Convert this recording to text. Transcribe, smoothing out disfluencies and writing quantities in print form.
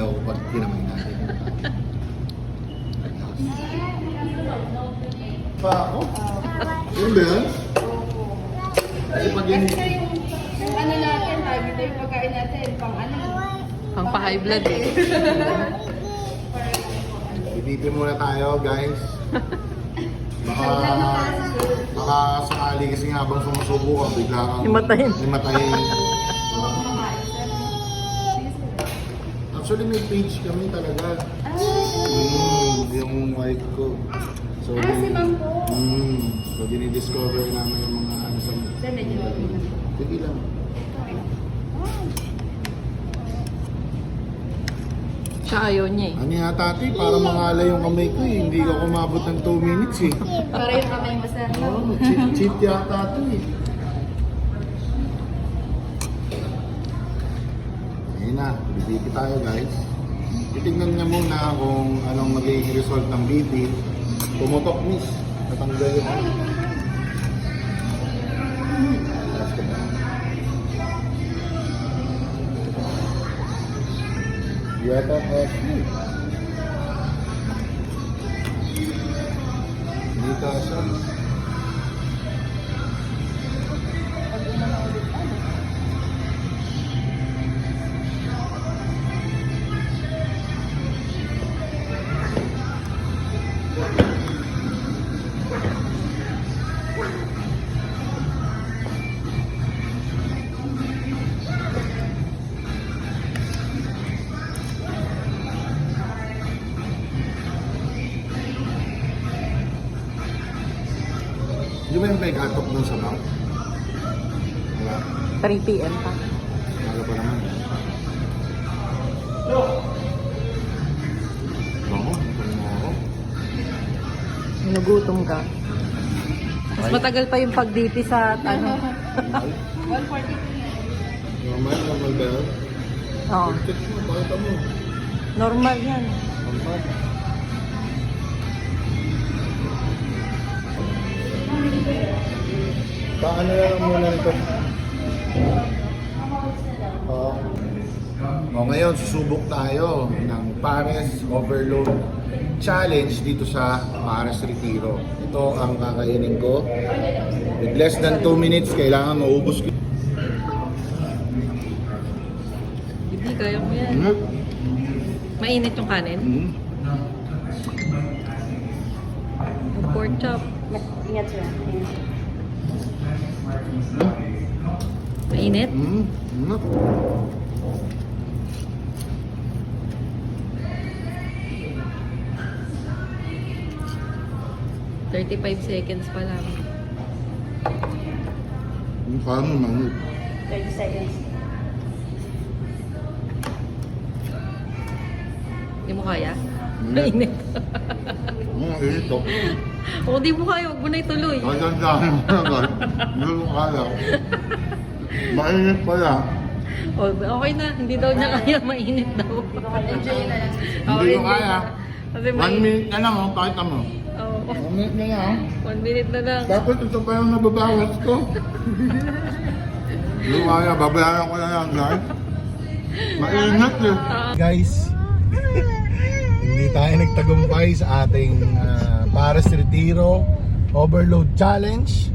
Ayaw ko pag kinamay natin. Pa ako? Yun ba yan? Kasi pag yun... Yung ano natin, lagi ito yung pagkain natin, pang ano. Pang pa-high blood eh. Itipin muna tayo, guys. Baka sakali kasi nga habang sumusubo ka, bigla kang himatayin. Actually, may page kami talaga. Yung wife ko. So, Si Ma'am po. So, dinidiscover namin yung mga ano sa... Sige lang. Siya ayaw niya eh. Ano yata ate, para mangalay yung kamay ko eh. Hindi ko kumabot ng 2 minutes eh. Para yung kamay mo sa Oo, cheat yata ito eh. Ayun na, bibiti tayo guys. Titignan niya muna kung anong magiging result ng BP. Pumutok miss. Natanggal yung ano. Yata kasi. Hindi kasi. Di ba yung pag-atok nun sa bank? Wala. 3 PM pa. Wala pa naman. Bango, bango. Nagutom ka. Mas matagal pa yung pag-DP sa ano. 142 Normal, normal ba yun? Oo. Check mo, bakit mo? Normal yan. Normal. Paano na lang muna ito? O ngayon, susubok tayo ng Pares Overload Challenge dito sa Pares Retiro. Ito ang kakainin ko. With less than 2 minutes, kailangan maubos ko. Hindi, kaya mo yan. Mainit yung kanin. Pork chop. Ingat siya. Mainit? $35 seconds pa lang. Paano manit? 30 seconds. Hindi mo kaya? Mainit. Init to. O, di mo kaya. Huwag mo na ituloy. Magandaan mo na guys. Hindi ko kaya. Mainit pala. O, okay na. Hindi daw niya kaya. Mainit daw. Enjoy na lang. Hindi ko kaya. Kasi 1 minute na lang, pakita mo. Oo. 1 minute na lang. 1 minute na lang. Dapat ito pa yung nababawas ko. Hindi ko kaya, babayaran ko na lang guys. Mainit eh. Guys, hindi tayo nagtagumpay sa ating Pares Retiro Overload Challenge.